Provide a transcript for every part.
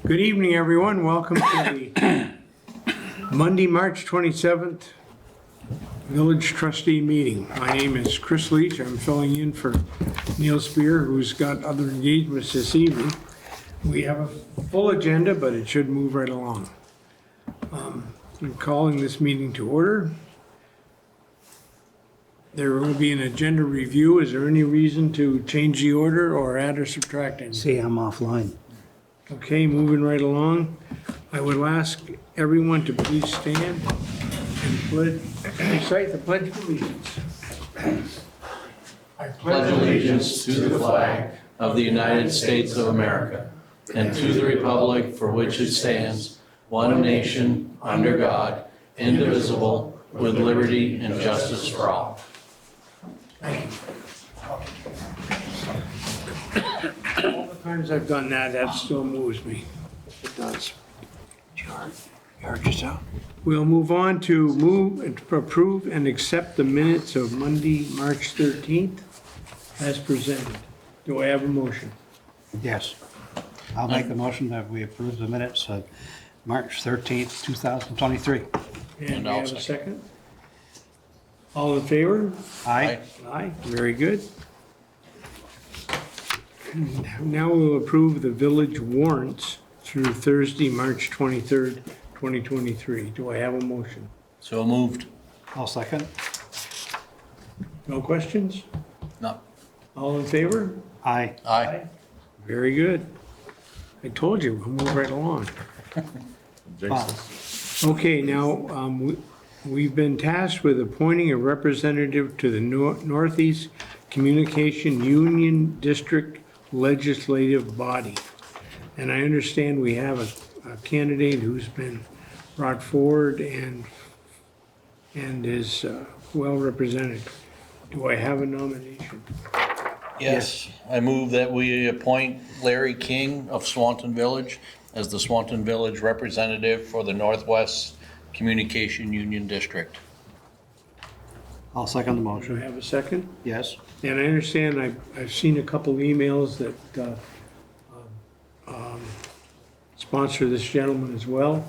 Good evening, everyone. Welcome to the Monday, March 27th Village Trustee Meeting. My name is Chris Leach. I'm filling in for Neil Spear, who's got other engagements this evening. We have a full agenda, but it should move right along. I'm calling this meeting to order. There will be an agenda review. Is there any reason to change the order or add or subtract anything? See, I'm offline. Okay, moving right along. I would ask everyone to please stand and recite the Pledge of Allegiance. I pledge allegiance to the flag of the United States of America and to the republic for which it stands, one nation, under God, indivisible, with liberty and justice for all. Thank you. All the times I've done that, that still moves me. It does. Yours is out. We'll move on to move and approve and accept the minutes of Monday, March 13th as presented. Do I have a motion? Yes. I'll make the motion that we approve the minutes of March 13th, 2023. And do I have a second? All in favor? Aye. Aye, very good. Now we'll approve the village warrants through Thursday, March 23rd, 2023. Do I have a motion? So moved. I'll second. No questions? No. All in favor? Aye. Aye. Very good. I told you, we'll move right along. Okay, now, we've been tasked with appointing a representative to the Northeast Communication Union District Legislative Body. And I understand we have a candidate who's been brought forward and is well represented. Do I have a nomination? Yes, I move that we appoint Larry King of Swanton Village as the Swanton Village representative for the Northwest Communication Union District. I'll second the Do I motion. have a second? Yes. And I understand, I've seen a couple emails that sponsor this gentleman as well.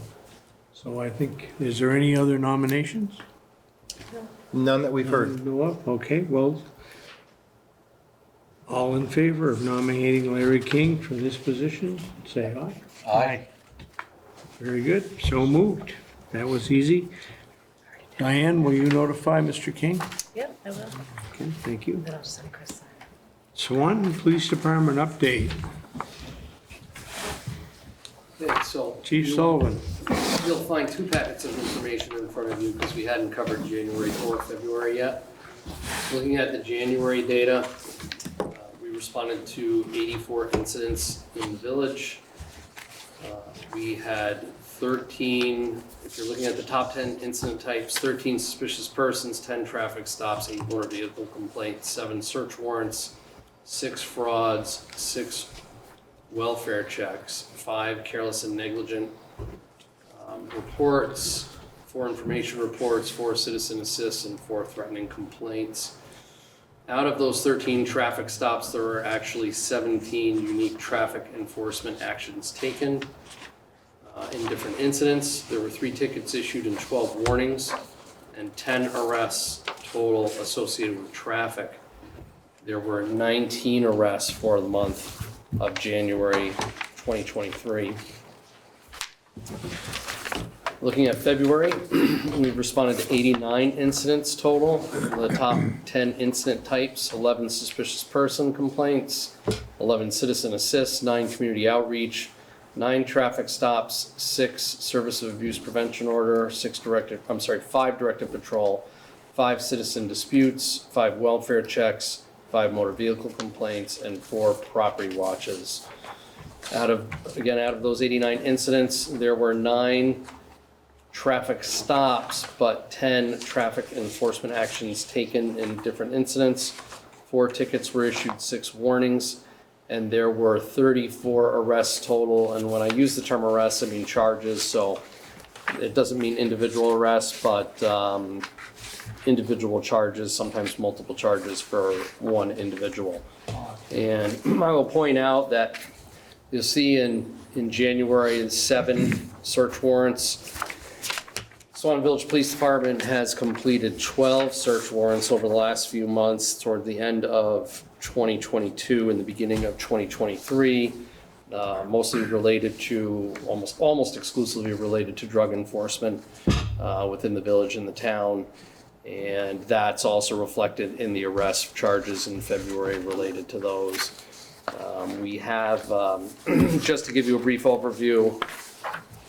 So I think, is there any other nominations? None that we've heard. No, okay, well, all in favor of nominating Larry King for this position, say aye. Aye. Very good, so moved. That was easy. Diane, will you notify Mr. King? Yep, I will. Okay, thank you. Then I'll just send Chris sign. Swanton Police Department update. Okay, so Chief Sullivan. you'll find two packets of information in front of you because we hadn't covered January or February yet. Looking at the January data, we responded to 84 incidents in the village. We had 13, if you're looking at the top 10 incident types, 13 suspicious persons, 10 traffic stops, 8 motor vehicle complaints, 7 search warrants, 6 frauds, 6 welfare checks, 5 careless and negligent reports, 4 information reports, 4 citizen assists, and 4 threatening complaints. Out of those 13 traffic stops, there were actually 17 unique traffic enforcement actions taken. In different incidents, there were 3 tickets issued and 12 warnings, and 10 arrests total associated with traffic. There were 19 arrests for the month of January 2023. Looking at February, we responded to 89 incidents total. The top 10 incident types: 11 suspicious person complaints, 11 citizen assists, 9 community outreach, 9 traffic stops, 6 service of abuse prevention order, 5 directed patrol, 5 citizen disputes, 5 welfare checks, 5 motor vehicle complaints, and 4 property watches. Out of those 89 incidents, there were 9 traffic stops, but 10 traffic enforcement actions taken in different incidents. 4 tickets were issued, 6 warnings, and there were 34 arrests total. And when I use the term arrests, I mean charges, so it doesn't mean individual arrests, but individual charges, sometimes multiple charges for one individual. And I will point out that You'll see in January, 7 search warrants. Swanton Village Police Department has completed 12 search warrants over the last few months toward the end of 2022 and the beginning of 2023, mostly related to, almost exclusively related to drug enforcement within the village and the town. And that's also reflected in the arrest charges in February related to those. We have, just to give you a brief overview,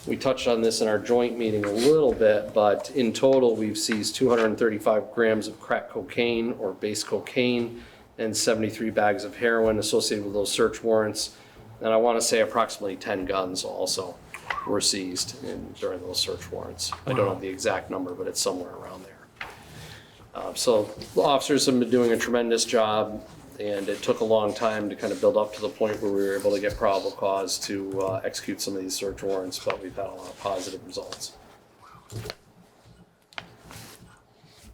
we touched on this in our joint meeting a little bit, but in total, we've seized 235 grams of crack cocaine or base cocaine and 73 bags of heroin associated with those search warrants. And I want to say approximately 10 guns also were seized during those search warrants. I don't have the exact number, but it's somewhere around there. So the officers have been doing a tremendous job, and it took a long time to kind of build up to the point where we were able to get probable cause to execute some of these search warrants, but we've had a lot of positive results.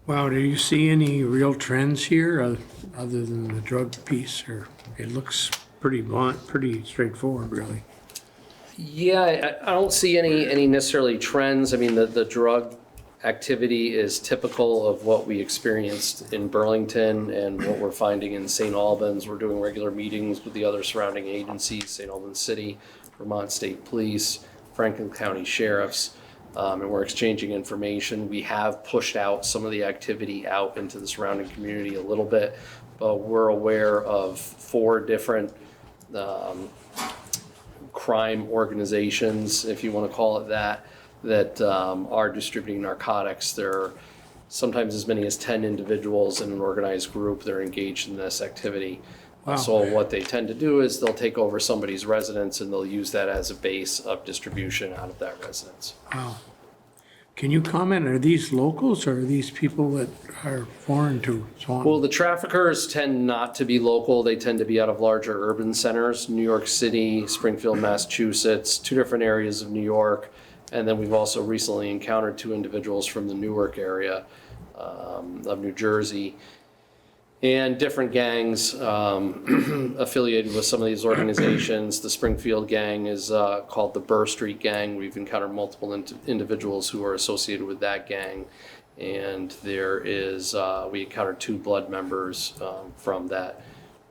Wow, do you see any real trends here other than the drug piece, or it looks pretty blunt, pretty straightforward, really? Yeah, I don't see any necessarily trends. I mean, the drug activity is typical of what we experienced in Burlington and what we're finding in St. Albans. We're doing regular meetings with the other surrounding agencies, St. Albans City, Vermont State Police, Franklin County Sheriffs, and we're exchanging information. We have pushed out some of the activity out into the surrounding community a little bit, but we're aware of 4 different crime organizations, if you want to call it that, that are distributing narcotics. There are sometimes as many as 10 individuals in an organized group that are engaged in this activity. Wow. So what they tend to do is they'll take over somebody's residence and they'll use that as a base of distribution out of that residence. Wow. Can you comment, are these locals or are these people that are foreign to Swanton? Well, the traffickers tend not to be local. They tend to be out of larger urban centers, New York City, Springfield, Massachusetts, 2 different areas of New York. And then we've also recently encountered 2 individuals from the Newark area of New Jersey, and different gangs affiliated with some of these organizations. The Springfield gang is called the Burr Street Gang. We've encountered multiple individuals who are associated with that gang. And there is, we encountered 2 blood members from that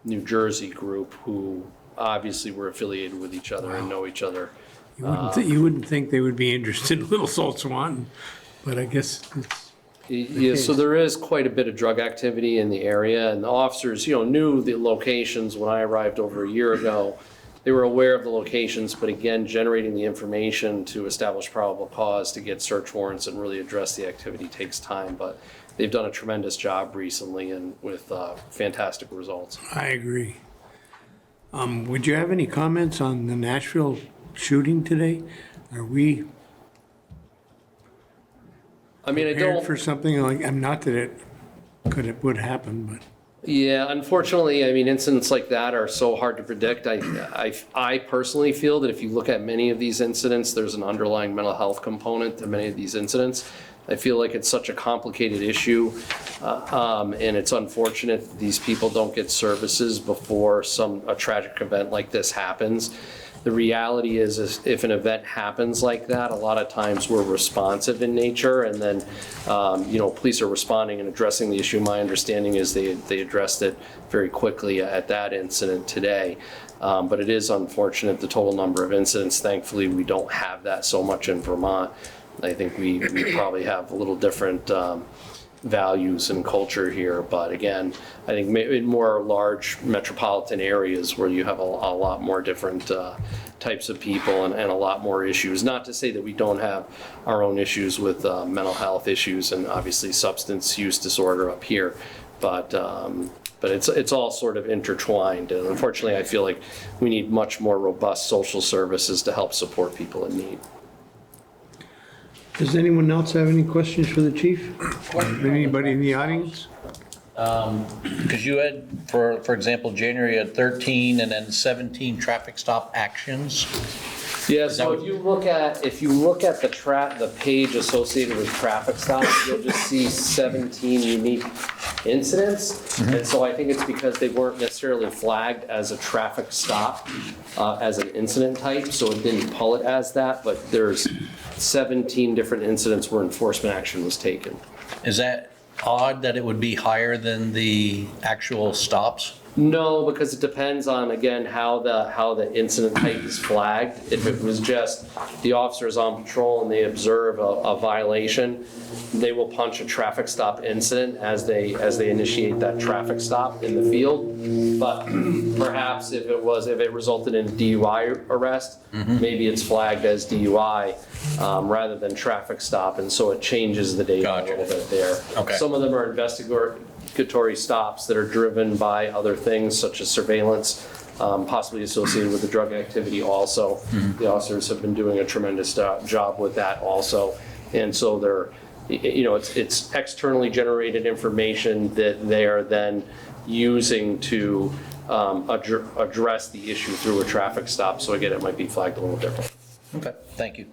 New Jersey group who obviously were affiliated with each other and know each other. You wouldn't think they would be interested in Little Salt Swanton, but I guess it's... Yeah, so there is quite a bit of drug activity in the area, and the officers, knew the locations when I arrived over a year ago. They were aware of the locations, but again, generating the information to establish probable cause to get search warrants and really address the activity takes time, but they've done a tremendous job recently and with fantastic results. I agree. Would you have any comments on the Nashville shooting today? Are we I mean, I prepared don't... for something like, not that it would happen, but... Yeah, unfortunately, I mean, incidents like that are so hard to predict. I personally feel that if you look at many of these incidents, there's an underlying mental health component to many of these incidents. I feel like it's such a complicated issue, and it's unfortunate that these people don't get services before a tragic event like this happens. The reality is if an event happens like that, a lot of times we're responsive in nature, and then, police are responding and addressing the issue. My understanding is they addressed it very quickly at that incident today. But it is unfortunate, the total number of incidents. Thankfully, we don't have that so much in Vermont. I think we probably have a little different values and culture here, but again, I think in more large metropolitan areas where you have a lot more different types of people and a lot more issues. Not to say that we don't have our own issues with mental health issues and obviously substance use disorder up here, but it's all sort of intertwined, and unfortunately I feel like we need much more robust social services to help support people in need. Does anyone else have any questions for the chief? Anybody in the audience? Because you had, for example, January had 13 and then 17 traffic stop actions. Yeah, so if you look at the page associated with traffic stops, you'll just see 17 unique incidents. And so I think it's because they weren't necessarily flagged as a traffic stop, as an incident type, so it didn't pull it as that, but there's 17 different incidents where enforcement action was taken. Is that odd that it would be higher than the actual stops? No, because it depends on, again, how the incident type is flagged. If it was just the officer is on patrol and they observe a violation, they will punch a traffic stop incident as they initiate that traffic stop in the field. But perhaps if it resulted in a DUI arrest, maybe it's flagged as DUI rather than traffic stop, and so it changes the data Gotcha. a little bit there. Okay. Some of them are investigatory stops that are driven by other things such as surveillance, possibly associated with the drug activity also. The officers have been doing a tremendous job with that also. And so they're, it's externally generated information that they are then using to address the issue through a traffic stop. So again, it might be flagged a little different. Okay, thank you.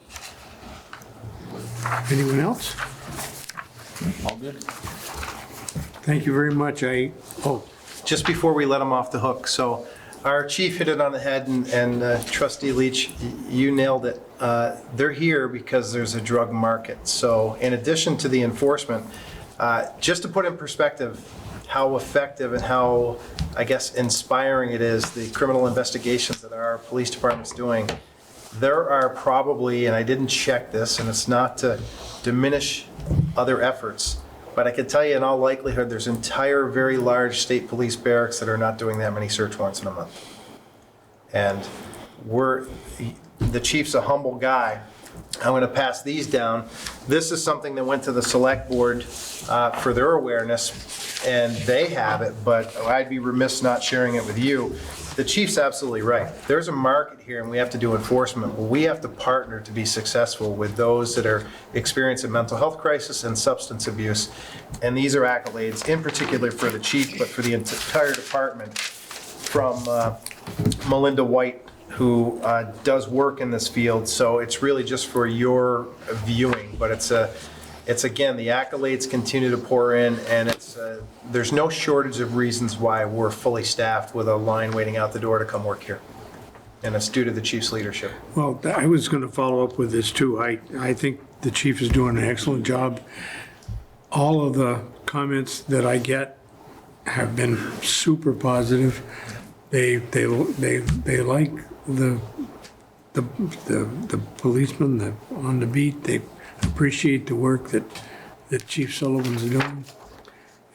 Anyone else? All good? Thank you very much. Just before we let them off the hook, so our chief hit it on the head, and Trustee Leach, you nailed it. They're here because there's a drug market. So in addition to the enforcement, just to put in perspective how effective and how, I guess, inspiring it is, the criminal investigations that our police department's doing, there are probably, and I didn't check this, and it's not to diminish other efforts, but I can tell you in all likelihood, there's entire very large state police barracks that are not doing that many search warrants in a month. And the chief's a humble guy. I'm going to pass these down. This is something that went to the select board for their awareness, and they have it, but I'd be remiss not sharing it with you. The chief's absolutely right. There's a market here, and we have to do enforcement. Well, we have to partner to be successful with those that are experiencing mental health crisis and substance abuse. And these are accolades, in particular for the chief, but for the entire department, from Melinda White, who does work in this field. So it's really just for your viewing, but it's again, the accolades continue to pour in, and there's no shortage of reasons why we're fully staffed with a line waiting out the door to come work here. And it's due to the chief's leadership. Well, I was going to follow up with this too. I think the chief is doing an excellent job. All of the comments that I get have been super positive. They like the policemen on the beat. They appreciate the work that Chief Sullivan's doing,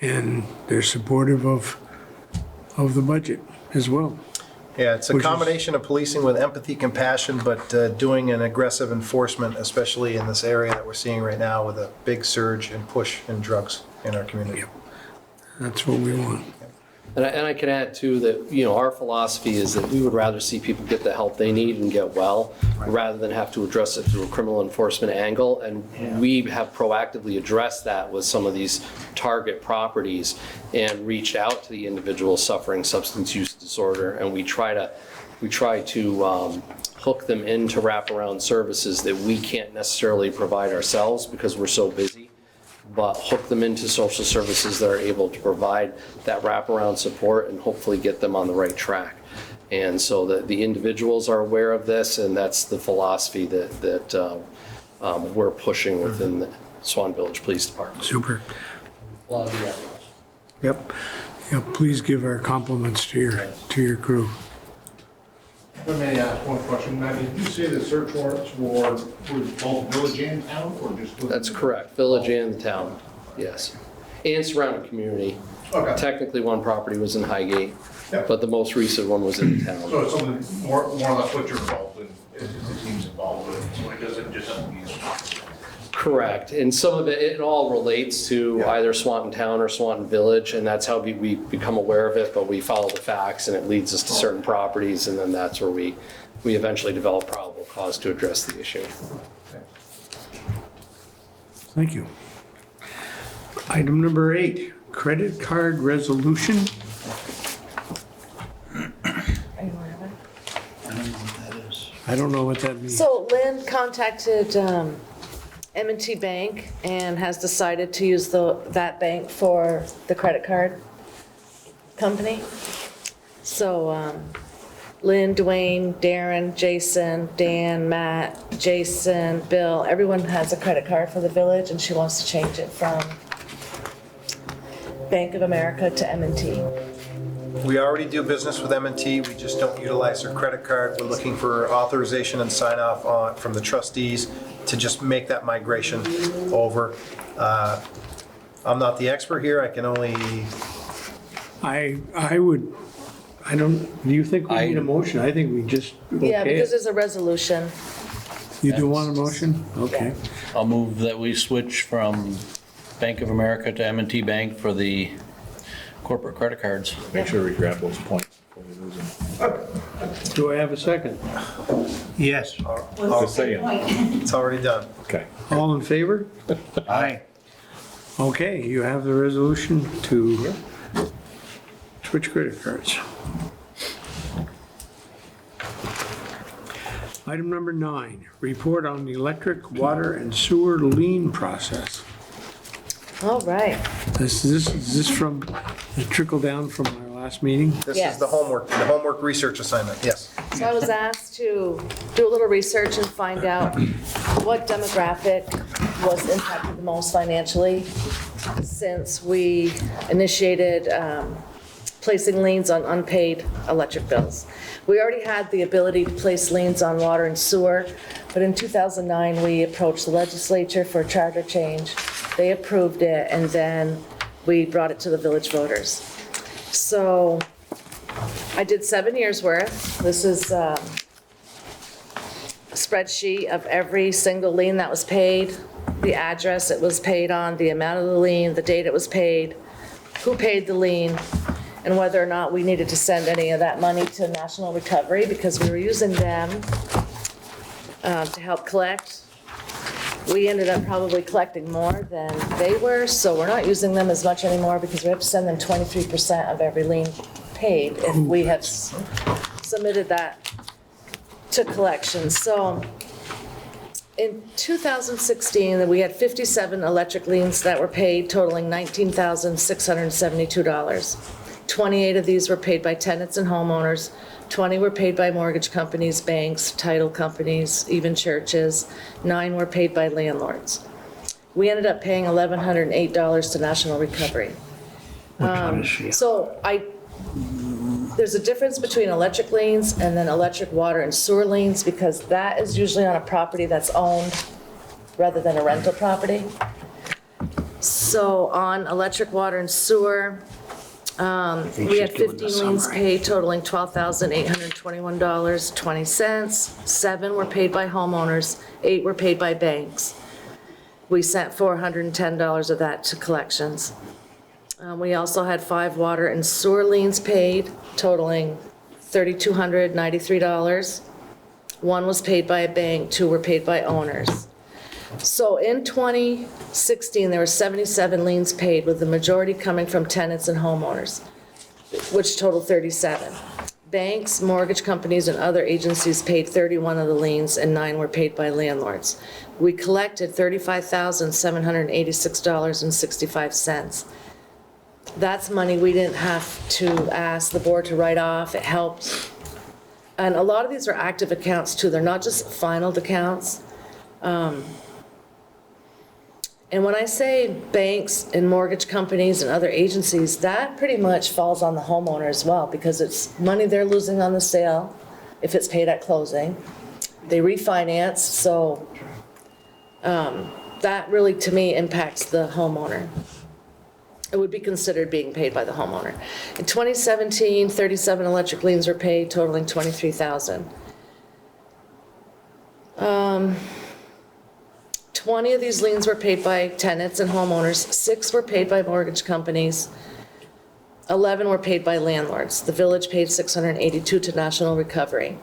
and they're supportive of the budget as well. Yeah, it's a combination of policing with empathy, compassion, but doing an aggressive enforcement, especially in this area that we're seeing right now with a big surge and push in drugs in our community. Yep. That's what we want. And I can add too that, our philosophy is that we would rather see people get the help they need and get well, rather than have to address it through a criminal enforcement angle. And we have proactively addressed that with some of these target properties and reached out to the individuals suffering substance use disorder. And we try to hook them into wraparound services that we can't necessarily provide ourselves because we're so busy, but hook them into social services that are able to provide that wraparound support and hopefully get them on the right track. And so the individuals are aware of this, and that's the philosophy that we're pushing within the Swanton Village Police Department. Super. A lot of the efforts. Yep. Please give our compliments to your crew. Let me ask one question, Matt. Did you say the search warrants were both village and town, or just? That's correct, village and the town, yes. And surrounding community. Okay. Technically, one property was in Highgate, Yep. but the most recent one was in the town. So it's something more or less what you're involved in, is the team's involved with, so it doesn't just have to be. Correct, and some of it all relates to Yeah. either Swanton Town or Swanton Village, and that's how we become aware of it, but we follow the facts, and it leads us to certain properties, and then that's where we eventually develop probable cause to address the issue. Thank you. Item number 8, credit card resolution. I don't know what that is. I don't know what that means. So Lynn contacted M&T Bank and has decided to use that bank for the credit card company. So Lynn, Dwayne, Darren, Jason, Dan, Matt, Jason, Bill, everyone has a credit card for the village, and she wants to change it from Bank of America to M&T. We already do business with M&T, we just don't utilize their credit card. We're looking for authorization and sign off on, from the trustees to just make that migration over. I'm not the expert here, I can only, do you think we need a motion? I think we just Yeah, okay because it. there's a resolution. You do want a motion? Okay. I'll move that we switch from Bank of America to M&T Bank for the corporate credit cards. Make sure we grab those points before we lose them. Do I have a second? Yes. Just saying. it's already done. Okay. All in favor? Aye. Okay, you have the resolution to switch credit cards. Item number 9, report on the electric, water, and sewer lien process. All right. Is this from, the trickle down from our last meeting? This Yes. is the homework research assignment, yes. So I was asked to do a little research and find out what demographic was impacted the most financially since we initiated placing liens on unpaid electric bills. We already had the ability to place liens on water and sewer, but in 2009, we approached the legislature for a charter change. They approved it, and then we brought it to the village voters. So I did 7 years' worth. This is a spreadsheet of every single lien that was paid, the address it was paid on, the amount of the lien, the date it was paid, who paid the lien, and whether or not we needed to send any of that money to National Recovery because we were using them to help collect. We ended up probably collecting more than they were, so we're not using them as much anymore because we have to send them 23% of every lien paid if we have submitted that to collections. So in 2016, we had 57 electric liens that were paid totaling $19,672. 28 of these were paid by tenants and homeowners, 20 were paid by mortgage companies, banks, title companies, even churches, 9 were paid by landlords. We ended up paying $1,108 to National Recovery. So there's a difference between electric liens and then electric, water, and sewer liens because that is usually on a property that's owned rather than a rental property. So on electric, water, and sewer, we had 15 liens paid totaling $12,821.20. 7 were paid by homeowners, 8 were paid by banks. We sent $410 of that to collections. We also had 5 water and sewer liens paid totaling $3,293. 1 was paid by a bank, 2 were paid by owners. So in 2016, there were 77 liens paid, with the majority coming from tenants and homeowners, which totaled 37. Banks, mortgage companies, and other agencies paid 31 of the liens, and 9 were paid by landlords. We collected $35,786.65. That's money we didn't have to ask the board to write off. It helped. And a lot of these are active accounts, too. They're not just finalled accounts. And when I say banks and mortgage companies and other agencies, that pretty much falls on the homeowner as well, because it's money they're losing on the sale if it's paid at closing. They refinance, so that really, to me, impacts the homeowner. It would be considered being paid by the homeowner. In 2017, 37 electric liens were paid, totaling $23,000. 20 of these liens were paid by tenants and homeowners, 6 were paid by mortgage companies, 11 were paid by landlords. The village paid $682 to National Recovery.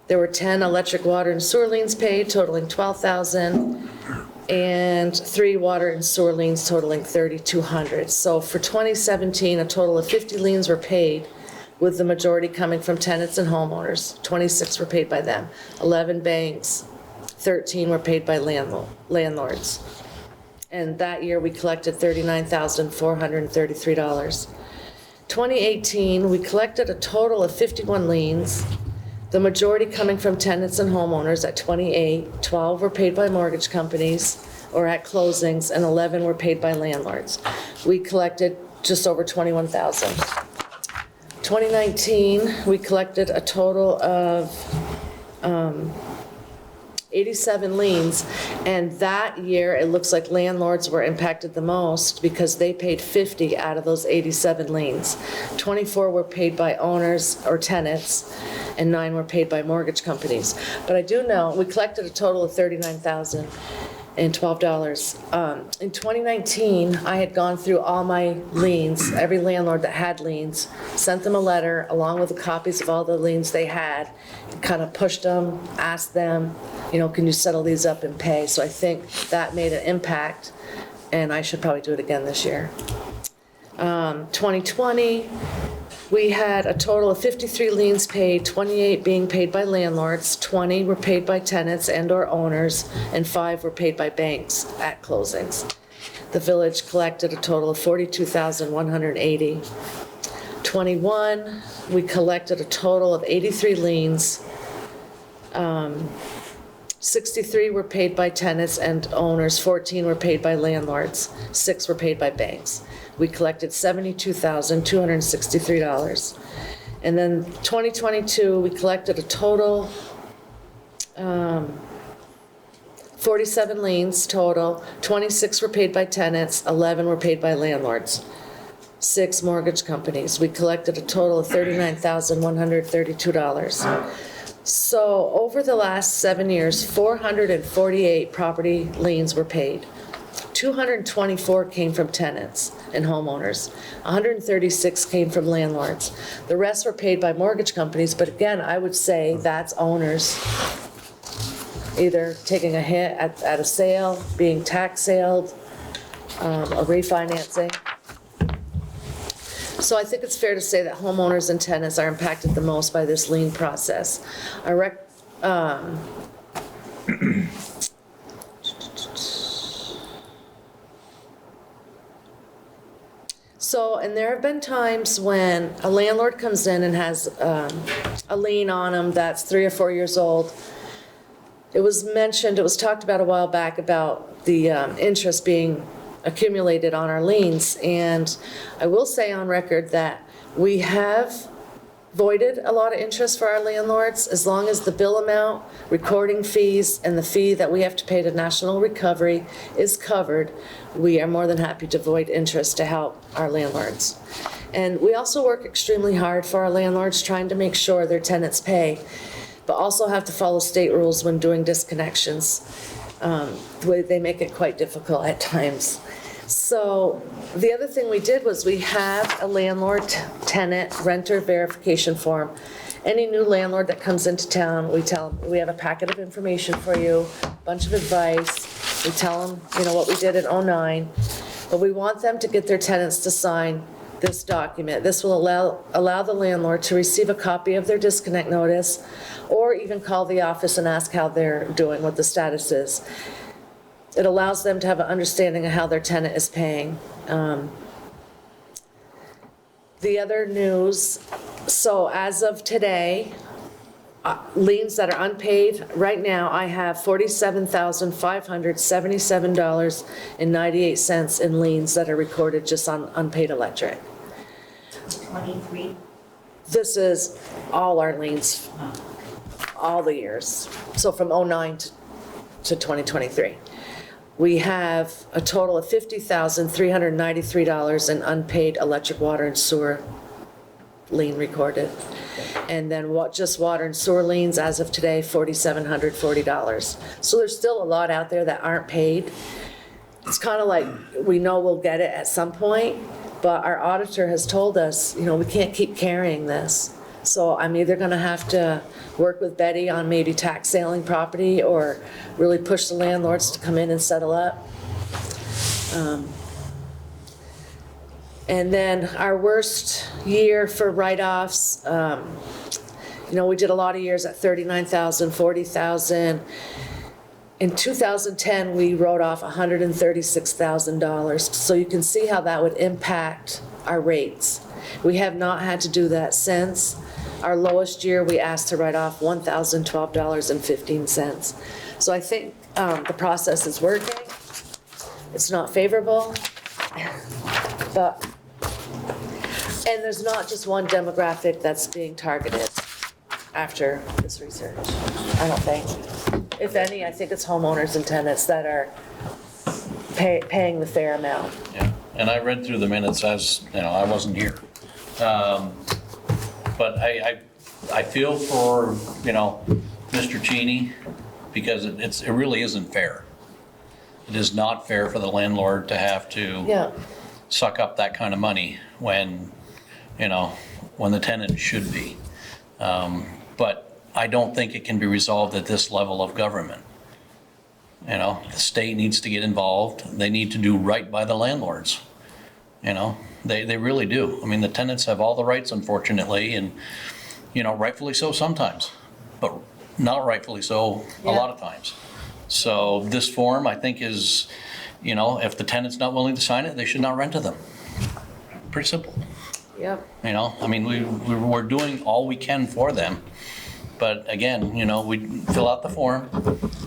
There were 10 electric, water, and sewer liens paid, totaling $12,000, and 3 water and sewer liens totaling $3,200. So for 2017, a total of 50 liens were paid, with the majority coming from tenants and homeowners. 26 were paid by them, 11 banks, 13 were paid by landlords. And that year, we collected $39,433. 2018, we collected a total of 51 liens, the majority coming from tenants and homeowners at 28, 12 were paid by mortgage companies or at closings, and 11 were paid by landlords. We collected just over 21,000. 2019, we collected a total of 87 liens, and that year, it looks like landlords were impacted the most because they paid 50 out of those 87 liens. 24 were paid by owners or tenants, and 9 were paid by mortgage companies. But I do know, we collected a total of $39,012. In 2019, I had gone through all my liens, every landlord that had liens, sent them a letter along with the copies of all the liens they had, kind of pushed them, asked them, can you settle these up and pay? So I think that made an impact, and I should probably do it again this year. 2020, we had a total of 53 liens paid, 28 being paid by landlords, 20 were paid by tenants and/or owners, and 5 were paid by banks at closings. The village collected a total of $42,180. 21, we collected a total of 83 liens. 63 were paid by tenants and owners, 14 were paid by landlords, 6 were paid by banks. We collected $72,263. And then 2022, we collected a total, 47 liens total, 26 were paid by tenants, 11 were paid by landlords, 6 mortgage companies. We collected a total of $39,132. So over the last 7 years, 448 property liens were paid. 224 came from tenants and homeowners. 136 came from landlords. The rest were paid by mortgage companies, but again, I would say that's owners either taking a hit at a sale, being tax saled, a refinancing. So I think it's fair to say that homeowners and tenants are impacted the most by this lien process. And there have been times when a landlord comes in and has a lien on him that's 3 or 4 years old. It was talked about a while back about the interest being accumulated on our liens, and I will say on record that we have voided a lot of interest for our landlords as long as the bill amount, recording fees, and the fee that we have to pay to National Recovery is covered. We are more than happy to void interest to help our landlords. And we also work extremely hard for our landlords, trying to make sure their tenants pay, but also have to follow state rules when doing disconnections. They make it quite difficult at times. So the other thing we did was we have a landlord-tenant renter verification form. Any new landlord that comes into town, we tell them, we have a packet of information for you, a bunch of advice. We tell them, what we did in '09, but we want them to get their tenants to sign this document. This will allow the landlord to receive a copy of their disconnect notice, or even call the office and ask how they're doing, what the status is. It allows them to have an understanding of how their tenant is paying. The other news, so as of today, liens that are unpaid, right now I have $47,577.98 in liens that are recorded just on unpaid electric. 23. This is all our liens, all the years, so from '09 to 2023. We have a total of $50,393 in unpaid electric, water, and sewer lien recorded. And then just water and sewer liens as of today, $4,740. So there's still a lot out there that aren't paid. It's kind of like we know we'll get it at some point, but our auditor has told us, we can't keep carrying this. So I'm either going to have to work with Betty on maybe tax sailing property or really push the landlords to come in and settle up. And then our worst year for write-offs, we did a lot of years at $39,000, $40,000. In 2010, we wrote off $136,000, so you can see how that would impact our rates. We have not had to do that since. Our lowest year, we asked to write off $1,012.15. So I think the process is working. It's not favorable, but, and there's not just one demographic that's being targeted after this research, I don't think. If any, I think it's homeowners and tenants that are paying the fair amount. Yeah, and I read through the minutes as, I wasn't here. But I feel for, Mr. Cheney, because it really isn't fair. It is not fair for the landlord to have to Yeah, suck up that kind of money when, when the tenant should be. But I don't think it can be resolved at this level of government. The state needs to get involved. They need to do right by the landlords. They really do. I mean, the tenants have all the rights, unfortunately, and, rightfully so sometimes, but not rightfully so a lot of times. So this form, I think, is, if the tenant's not willing to sign it, they should not rent to them. Pretty simple. yep. I mean, we're doing all we can for them. But again, we fill out the form,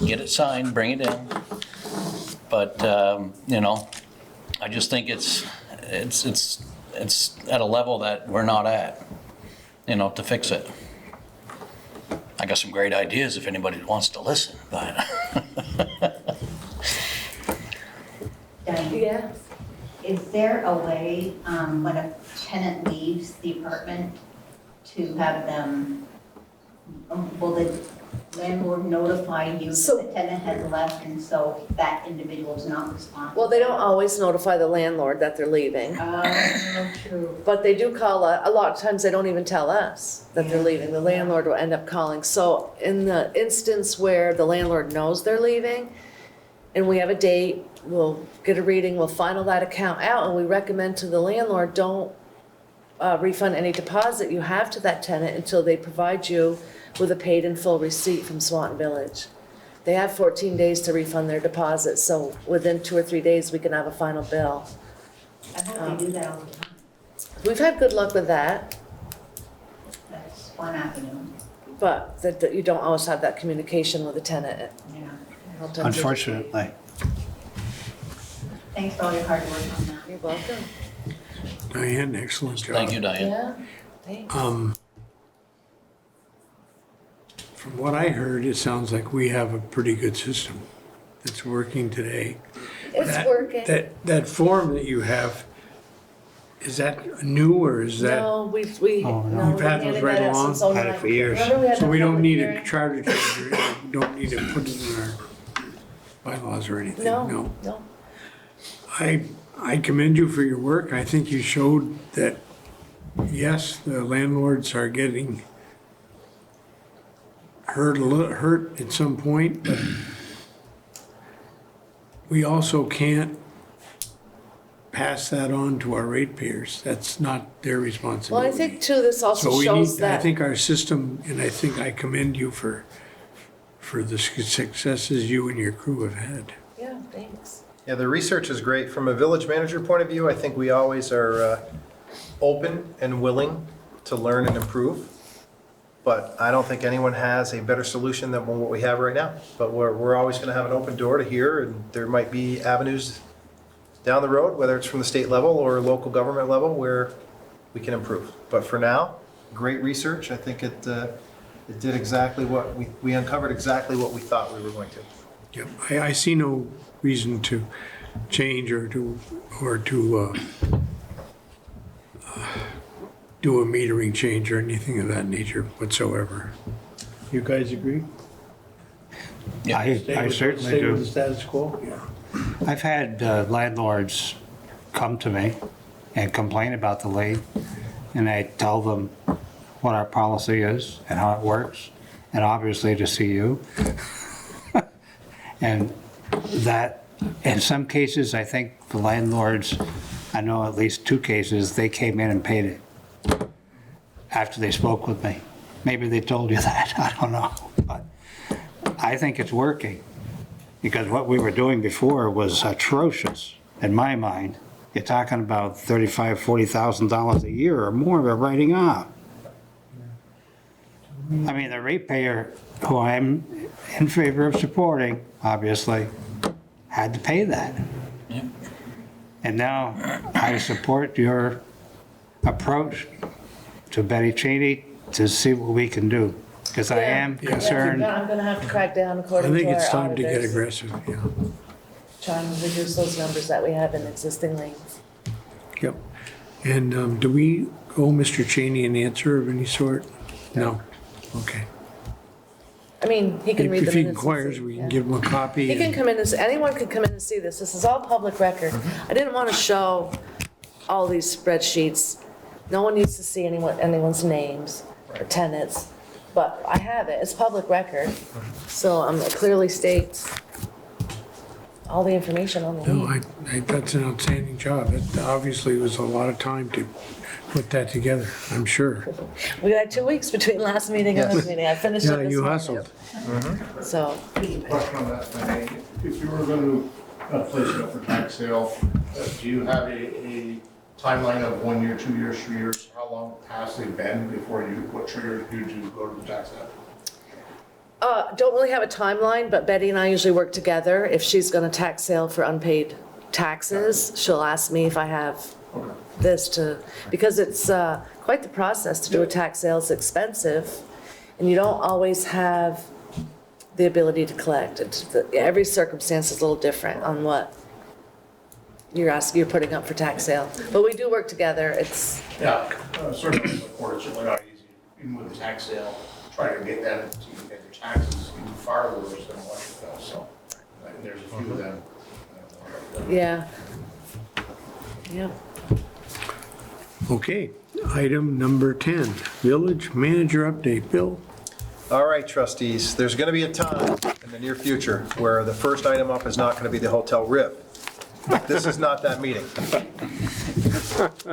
get it signed, bring it in. But, I just think it's at a level that we're not at, to fix it. I got some great ideas if anybody wants to listen, but. Diane, Yeah. is there a way, when a tenant leaves the apartment, to have them, will the landlord notify you So- that the tenant has left, and so that individual is not responsible? Well, they don't always notify the landlord that they're leaving, True. but they do call, a lot of times they don't even tell us that they're leaving. The landlord will end up calling. So in the instance where the landlord knows they're leaving, and we have a date, we'll get a reading, we'll final that account out, and we recommend to the landlord, don't refund any deposit you have to that tenant until they provide you with a paid in full receipt from Swanton Village. They have 14 days to refund their deposit, so within 2 or 3 days, we can have a final bill. I hope they do that all the time. We've had good luck with that, That's one avenue, but that you don't always have that communication with the tenant. yeah. Unfortunately. Thanks for all your hard work on that. You're welcome. Diane, excellent job. Thank you, Diane. Yeah, thanks. From what I heard, it sounds like we have a pretty good system that's working today. It's That- working. That form that you have, is that new or is that? No, we, Oh, no. no, You've we've had those handed right that out along? since Had it for years. Remember we had So that we don't public need a hearing? charter change, or we don't need to put it in our bylaws or anything, No, no. I commend you for your work. I think you showed that, yes, the landlords are getting hurt at some point, but we also can't pass that on to our ratepayers. That's not their Well, responsibility. I think too, this So also we shows need, I that, think our system, and I think I commend you for the successes you and your crew have had. yeah, thanks. Yeah, the research is great. From a village manager point of view, I think we always are open and willing to learn and improve. But I don't think anyone has a better solution than what we have right now. But we're always going to have an open door to hear, and there might be avenues down the road, whether it's from the state level or local government level, where we can improve. But for now, great research. I think it did exactly what we uncovered exactly what we thought we were going to. Yep, I see no reason to change or to do a metering change or anything of that nature whatsoever. You guys agree? I certainly Stay with the do. status quo? Yeah. I've had landlords come to me and complain about the lien, and I tell them what our policy is and how it works, and obviously to see you. And that, in some cases, I think the landlords, I know at least 2 cases, they came in and paid it after they spoke with me. Maybe they told you that, I don't know. But I think it's working. Because what we were doing before was atrocious, in my mind. You're talking about $35,000, $40,000 a year or more we're writing off. I mean, the ratepayer, who I'm in favor of supporting, obviously, had to pay that. And now I support your approach to Betty Cheney to see what we can do. Because I am concerned. I'm gonna have to crack down I according to think our it's time to get auditors, aggressive, yeah. trying to reduce those numbers that we have in existing liens. Yep. And do we owe Mr. Cheney an answer of any sort? No? Okay. I mean, he can read If the he minutes. and inquires, see, we yeah. can give him a copy. He can and- come in and, anyone can come in and see this. This is all public record. I didn't want to show all these spreadsheets. No one needs to see anyone's names or tenants, but I have it. It's public record. So it clearly states all the information on the No, lien. that's an outstanding job. It obviously was a lot of time to put that together, I'm sure. We had 2 weeks between last meeting and this meeting. I finished it Yeah, this you morning. hustled. So, Question on that, if I may. If you were going to place it up for tax sale, do you have a timeline of 1 year, 2 years, 3 years? How long past they've been before what triggers you to go to the tax sale? don't really have a timeline, but Betty and I usually work together. If she's gonna tax sale for unpaid taxes, she'll ask me if I have this to, because it's quite the process to do a tax sale. It's expensive, and you don't always have the ability to collect. Every circumstance is a little different on what you're putting up for tax sale. But we do work together. It's, Yeah, certainly, of course, it's really not easy, even with the tax sale, trying to get that, so you can get your taxes even far worse than electric bill, so, and there's a few of them. yeah. Yeah. Okay, item number 10, village manager update. Bill? All right, trustees, there's going to be a time in the near future where the first item up is not going to be the Hotel Rib. This is not that meeting.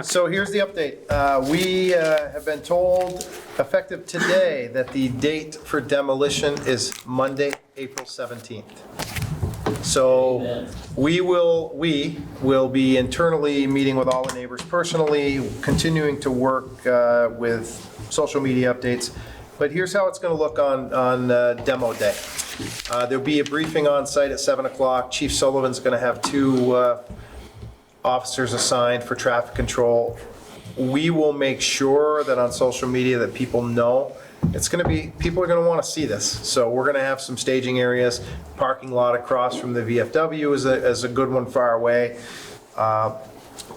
So here's the update. We have been told, effective today, that the date for demolition is Monday, April 17th. So we will be internally meeting with all the neighbors personally, continuing to work with social media updates. But here's how it's going to look on demo day. There'll be a briefing on site at 7 o'clock. Chief Sullivan's going to have 2 officers assigned for traffic control. We will make sure that on social media that people know. It's going to be, people are going to want to see this. So we're going to have some staging areas. Parking lot across from the VFW is a good one far away. A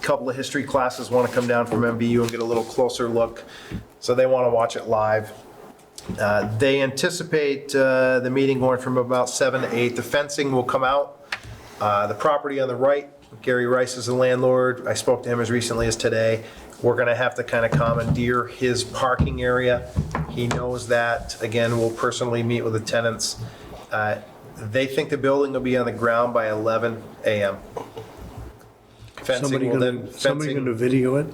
couple of history classes want to come down from MBU and get a little closer look. So they want to watch it live. They anticipate the meeting going from about 7 to 8. The fencing will come out. The property on the right, Gary Rice is the landlord. I spoke to him as recently as today. We're going to have to kind of commandeer his parking area. He knows that. Again, we'll personally meet with the tenants. They think the building will be on the ground by 11 a.m. Somebody going to video it?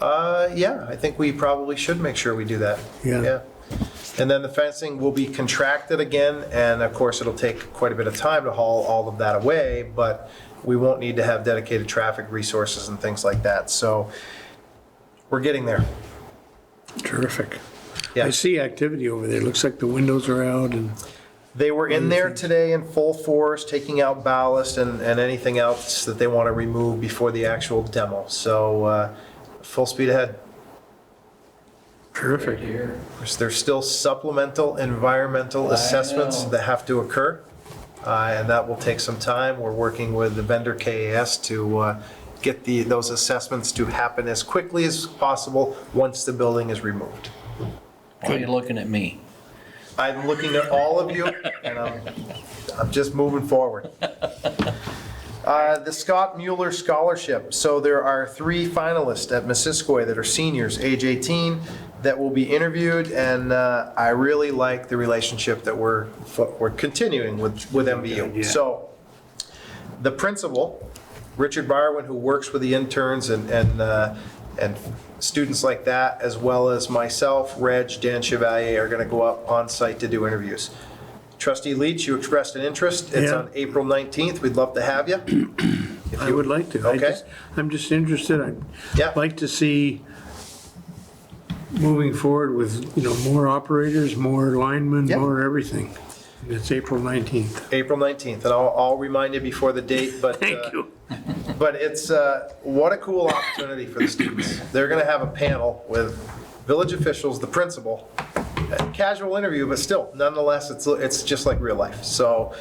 Yeah, I think we probably should make sure we do that. Yeah. And then the fencing will be contracted again, and of course, it'll take quite a bit of time to haul all of that away, but we won't need to have dedicated traffic resources and things like that. So we're getting there. Terrific. Yeah. I see activity over there. Looks like the windows are out and, They were in there today in full force, taking out ballast and anything else that they want to remove before the actual demo. So full speed ahead. terrific. There's still supplemental environmental assessments that have to occur, and that will take some time. We're working with the vendor KAS to get those assessments to happen as quickly as possible once the building is removed. Why are you looking at me? I'm looking at all of you, and I'm just moving forward. The Scott Mueller Scholarship. So there are 3 finalists at Missisquoi that are seniors, age 18, that will be interviewed, and I really like the relationship that we're continuing with MBU. Yeah. So the principal, Richard Barwin, who works with the interns and students like that, as well as myself, Reg, Dan Chevalier, are going to go up on site to do interviews. Trustee Leach, you expressed an interest. It's Yeah. on April 19th. We'd love to have you. If I you- would like to. Okay. I'm just interested. I'd Yeah. like to see moving forward with, more operators, more linemen, Yeah. more everything. It's April 19th. April 19th, and I'll remind you before the date, but. Thank you. But it's, what a cool opportunity for the students. They're going to have a panel with village officials, the principal, a casual interview, but still, nonetheless, it's just like real life. So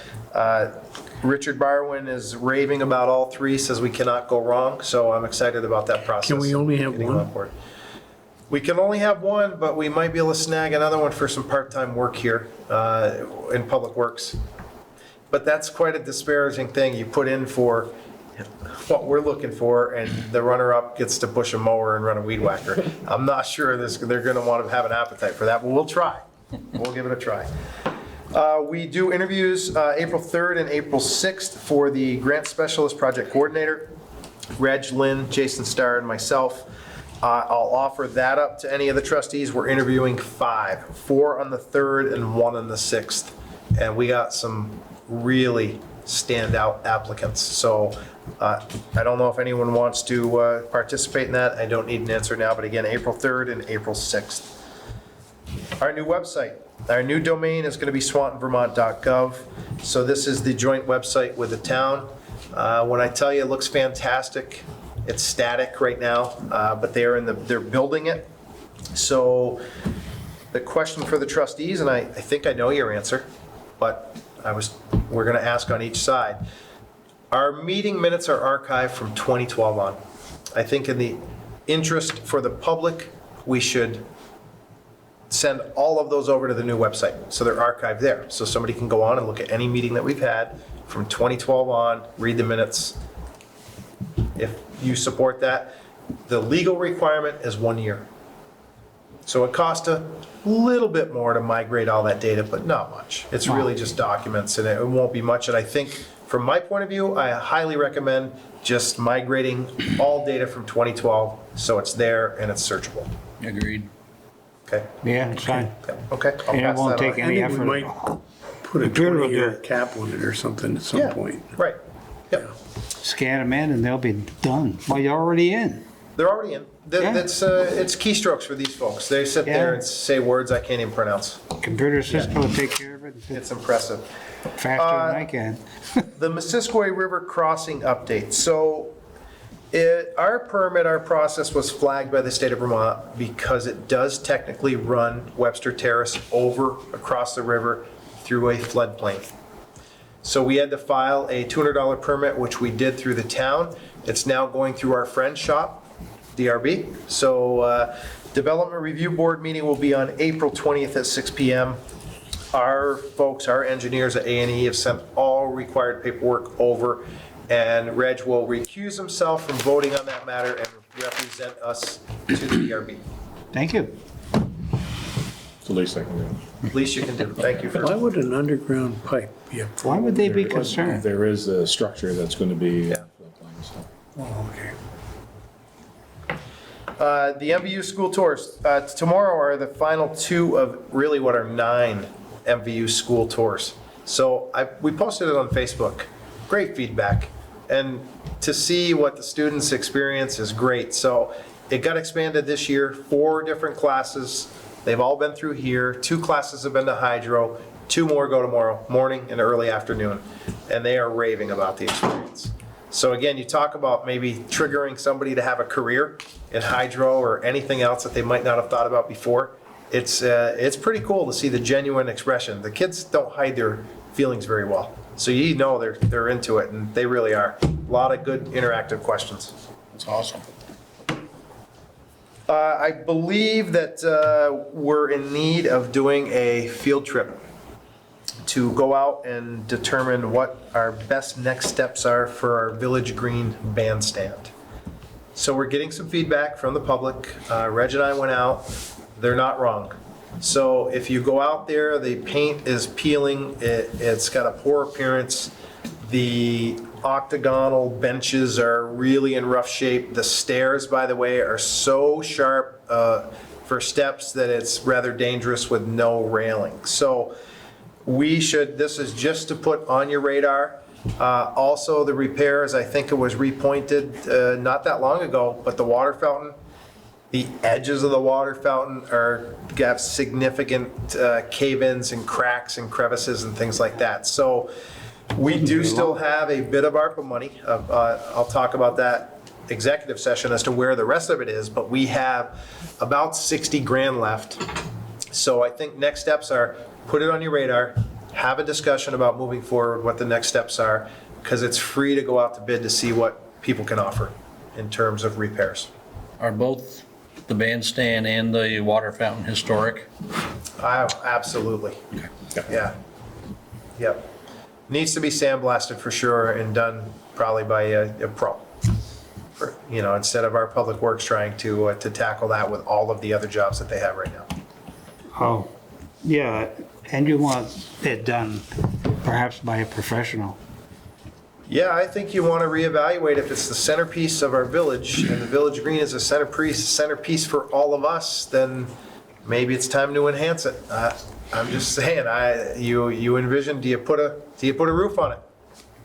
Richard Barwin is raving about all three, says we cannot go wrong, so I'm excited about that process. Can we only have Getting one? on board. We can only have one, but we might be able to snag another one for some part-time work here in Public Works. But that's quite a disparaging thing. You put in for what we're looking for, and the runner-up gets to push a mower and run a weed whacker. I'm not sure they're going to want to have an appetite for that, but we'll try. We'll give it a try. We do interviews April 3rd and April 6th for the Grant Specialist Project Coordinator, Reg, Lynn, Jason Starr, and myself. I'll offer that up to any of the trustees. We're interviewing 5, 4 on the 3rd and 1 on the 6th. And we got some really standout applicants. So I don't know if anyone wants to participate in that. I don't need an answer now, but again, April 3rd and April 6th. Our new website, our new domain is going to be swantonvermont.gov. So this is the joint website with the town. When I tell you it looks fantastic, it's static right now, but they're building it. So the question for the trustees, and I think I know your answer, but we're going to ask on each side. Our meeting minutes are archived from 2012 on. I think in the interest for the public, we should send all of those over to the new website. So they're archived there. So somebody can go on and look at any meeting that we've had from 2012 on, read the minutes. If you support that, the legal requirement is 1 year. So it costs a little bit more to migrate all that data, but not much. It's really just documents, and it won't be much. And I think, from my point of view, I highly recommend just migrating all data from 2012 so it's there and it's searchable. Agreed. Okay? Yeah, it's fine. Okay, I'll And it pass won't that take on. any I think we effort. might put a Computer will do 20-year it. cap on it or something at some Yeah, point. right. Yep. Scan them in and they'll be done. Well, you're already in. They're already in. Yeah. It's keystrokes for these folks. They sit there Yeah. and say words I can't even pronounce. Computer system will take care of it It's impressive. faster than I can. The Missisquoi River crossing update. So our permit, our process was flagged by the state of Vermont because it does technically run Webster Terrace over across the river through a floodplain. So we had to file a $200 permit, which we did through the town. It's now going through our friend's shop, DRB. So Development Review Board meeting will be on April 20th at 6 p.m. Our folks, our engineers at A&E have sent all required paperwork over, and Reg will recuse himself from voting on that matter and represent us to the DRB. Thank you. It's the least I can do. Least you can do. Thank you Why for, would an underground pipe be a Why would they be There- concerned? There is a structure that's going to be. Yeah. Oh, okay. the MVU school tours. Tomorrow are the final 2 of really what are 9 MVU school tours. So we posted it on Facebook. Great feedback. And to see what the students experience is great. So it got expanded this year, 4 different classes. They've all been through here. 2 classes have been to hydro. 2 more go tomorrow morning and early afternoon. And they are raving about the experience. So again, you talk about maybe triggering somebody to have a career in hydro or anything else that they might not have thought about before. It's pretty cool to see the genuine expression. The kids don't hide their feelings very well. So you know they're into it, and they really are. A lot of good interactive questions. That's awesome. I believe that we're in need of doing a field trip to go out and determine what our best next steps are for our Village Green bandstand. So we're getting some feedback from the public. Reg and I went out. They're not wrong. So if you go out there, the paint is peeling. It's got a poor appearance. The octagonal benches are really in rough shape. The stairs, by the way, are so sharp for steps that it's rather dangerous with no railing. So this is just to put on your radar. Also, the repairs, I think it was repointed not that long ago, but the water fountain, the edges of the water fountain have significant cave-ins and cracks and crevices and things like that. So we do still have a bit of ARPA money. I'll talk about that executive session as to where the rest of it is, but we have about 60 grand left. So I think next steps are, put it on your radar, have a discussion about moving forward, what the next steps are, because it's free to go out to bid to see what people can offer in terms of repairs. Are both the bandstand and the water fountain historic? Absolutely. Yeah. Yep. Needs to be sandblasted for sure and done probably by a pro. Instead of our public works trying to tackle that with all of the other jobs that they have right now. Oh, yeah, and you want it done perhaps by a professional. Yeah, I think you want to reevaluate if it's the centerpiece of our village and the village green is a centerpiece for all of us, then maybe it's time to enhance it. I'm just saying, you envision, do you put a roof on it?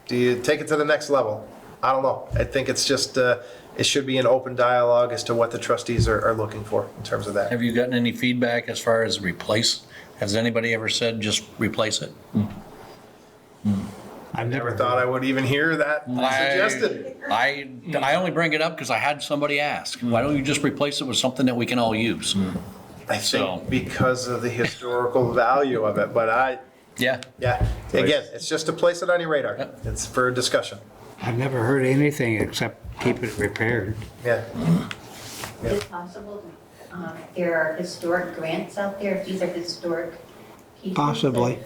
Do you take it to the next level? I don't know. I think it's just, it should be an open dialogue as to what the trustees are looking for in terms of that. Have you gotten any feedback as far as replace? Has anybody ever said just replace it? I've Never thought I would even hear that suggested. I only bring it up because I had somebody ask, why don't you just replace it with something that we can all use? I think because of the historical value of it, but Yeah. again, it's just to place it on your radar. Yep. It's for discussion. I've never heard anything except keep it repaired. Yeah. Is it possible, there are historic grants out there, if these are historic pieces? Possibly.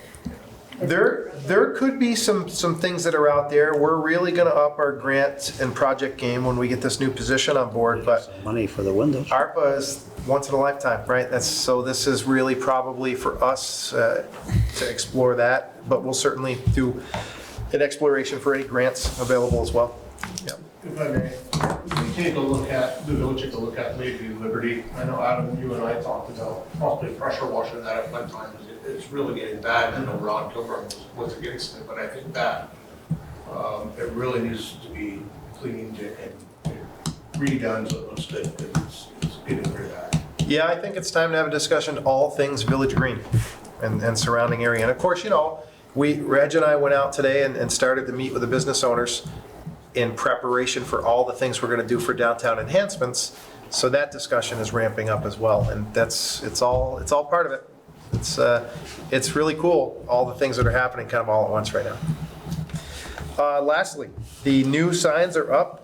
There could be some things that are out there. We're really gonna up our grant and project game when we get this new position on board, but Money for the windows. ARPA is once in a lifetime, right? So this is really probably for us to explore that, but we'll certainly do an exploration for any grants available as well. Yeah. If I may, we take a look at, the village take a look at maybe Liberty. I know Adam, you and I talked about possibly pressure washing that at one time, because it's really getting bad. I know Ron Kilburn was against it, but I think that it really needs to be cleaned and redone so it looks good, because it's getting very bad. Yeah, I think it's time to have a discussion, all things Village Green and surrounding area. And of course, Reg and I went out today and started to meet with the business owners in preparation for all the things we're gonna do for downtown enhancements. So that discussion is ramping up as well, and it's all part of it. It's really cool, all the things that are happening kind of all at once right now. Lastly, the new signs are up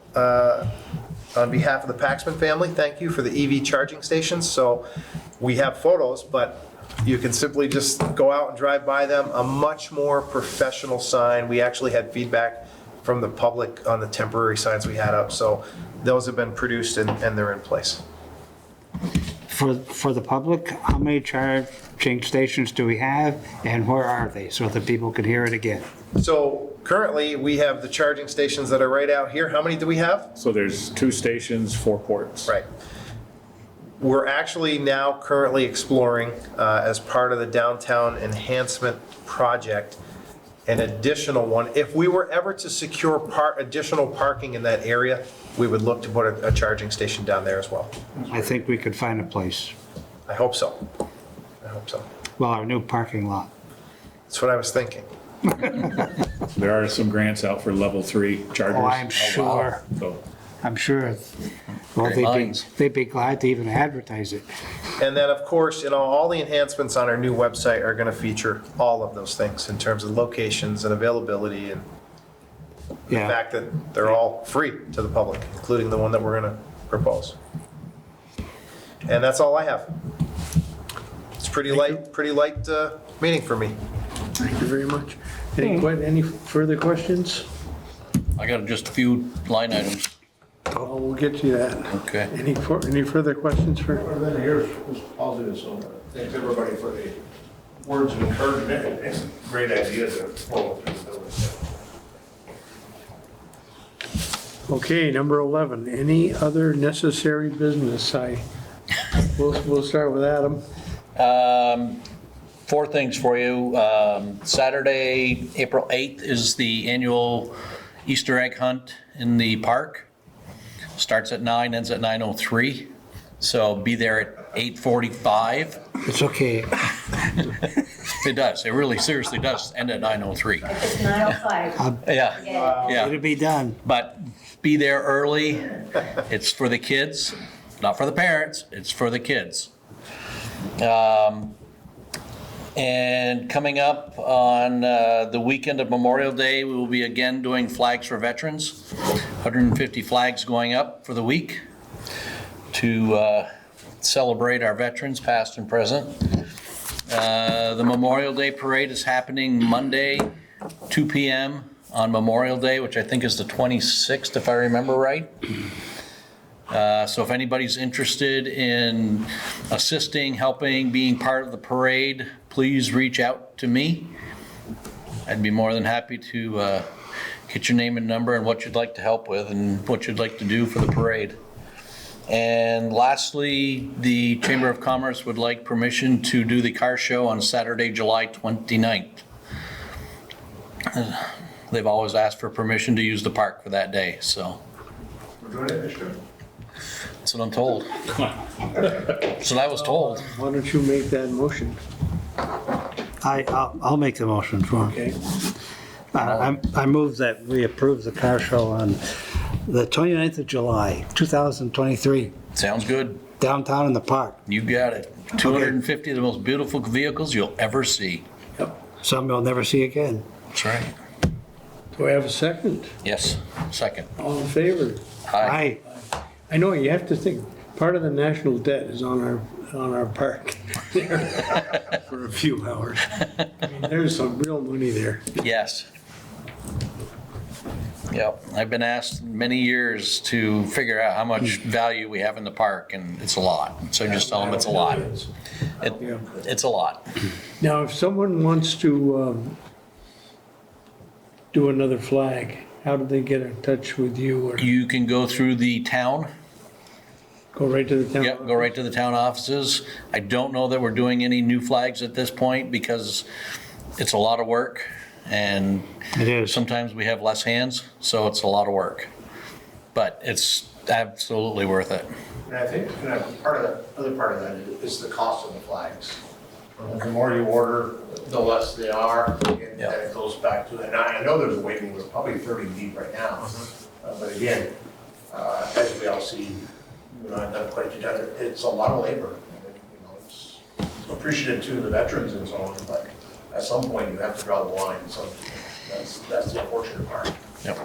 on behalf of the Paxman family. Thank you for the EV charging stations. So we have photos, but you can simply just go out and drive by them. A much more professional sign. We actually had feedback from the public on the temporary signs we had up. So those have been produced and they're in place. For the public, how many charging stations do we have and where are they so that people can hear it again? So currently we have the charging stations that are right out here. How many do we have? So there's 2 stations, 4 ports. Right. We're actually now currently exploring, as part of the downtown enhancement project, an additional one. If we were ever to secure additional parking in that area, we would look to put a charging station down there as well. I think we could find a place. I hope so. I hope so. Well, our new parking lot. That's what I was thinking. There are some grants out for level 3 chargers. Oh, I'm sure. So I'm sure. Well, Great minds. they'd be glad to even advertise it. And then, of course, all the enhancements on our new website are going to feature all of those things in terms of locations and availability and the Yeah. fact that they're all free to the public, including the one that we're going to propose. And that's all I have. It's pretty light meeting for me. Thank you very much. Any further questions? I got just a few line items. Oh, we'll get you that. Okay. Any further questions for? Well, then here's positive, so thanks everybody for the words of encouragement. It's a great idea to follow through the village. Okay, number 11, any other necessary business? We'll start with Adam. Four things for you. Saturday, April 8th is the annual Easter egg hunt in the park. Starts at 9, ends at 9:03. So be there at 8:45. It's okay. It does. It really seriously does end at 9:03. If it's 9:05, Yeah, forget it. yeah. It'll be done. But be there early. It's for the kids, not for the parents. It's for the kids. And coming up on the weekend of Memorial Day, we will be again doing Flags for Veterans. 150 flags going up for the week to celebrate our veterans, past and present. The Memorial Day Parade is happening Monday, 2 p.m. on Memorial Day, which I think is the 26th, if I remember right. So if anybody's interested in assisting, helping, being part of the parade, please reach out to me. I'd be more than happy to get your name and number and what you'd like to help with and what you'd like to do for the parade. And lastly, the Chamber of Commerce would like permission to do the car show on Saturday, July 29th. They've always asked for permission to use the park for that day, so. We're doing it this year. That's what I'm told. That's what I was told. Why don't you make that motion? I'll make the motion for him. Okay. I move that we approve the car show on the 29th of July, 2023, Sounds good. downtown in the park. You got it. 250 of the most beautiful vehicles you'll ever see. Some you'll never see again. That's right. Do I have a second? Yes, second. All in favor? Aye. I know, you have to think, part of the national debt is on our park for a few hours. I mean, there's some real money there. Yes. Yep, I've been asked many years to figure out how much value we have in the park, and it's a lot. So just tell them it's a lot. It's a lot. Now, if someone wants to do another flag, how do they get in touch with you? Or You can go through the town. go right to the town? Yep, go right to the town offices. I don't know that we're doing any new flags at this point because it's a lot of work. And It is. sometimes we have less hands, so it's a lot of work. But it's absolutely worth it. And I think, part of that, other part of that is the cost of the flags. The more you order, the less they are, and Yeah. then it goes back to, and I know there's a waiting list, probably 30 deep right now. But again, as we all see, I've done quite a few times, it's a lot of labor. It's appreciative to the veterans and so on, but at some point you have to draw the line, so that's the unfortunate part. Yep.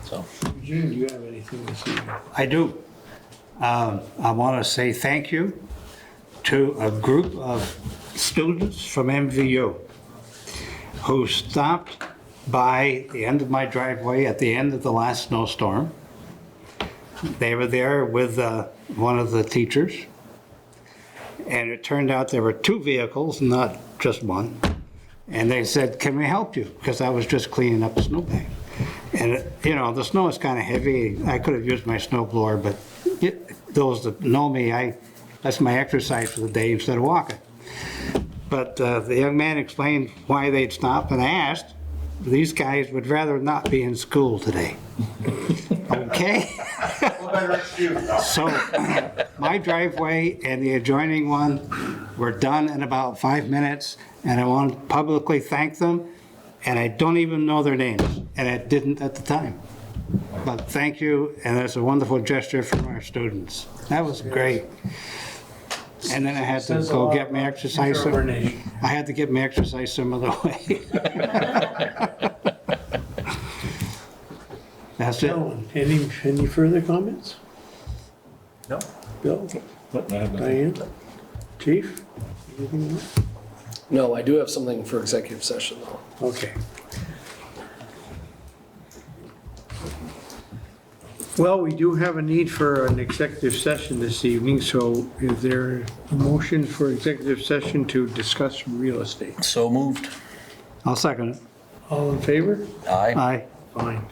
So, Eugene, do you have anything to say? I do. I want to say thank you to a group of students from MVU who stopped by the end of my driveway at the end of the last snowstorm. They were there with one of the teachers, and it turned out there were two vehicles, not just one. And they said, "Can we help you?" Because I was just cleaning up a snowbank. And, you know, the snow is kind of heavy. I could have used my snow blower, but those that know me, that's my exercise for the day instead of walking. But the young man explained why they'd stopped, and I asked, these guys would rather not be in school today. Okay? So my driveway and the adjoining one were done in about 5 minutes, and I want to publicly thank them, and I don't even know their names, and I didn't at the time. But thank you, and that's a wonderful gesture from our students. That was great. And then I had to go get my exercise. I had to get my exercise some other way. That's it. Any further comments? No. Bill? But I have nothing. Diane? Chief? Anything else? No, I do have something for executive session though. Okay. Well, we do have a need for an executive session this evening, so is there a motion for executive session to discuss real estate? so moved. I'll second it. All in favor? Aye. Aye. Fine.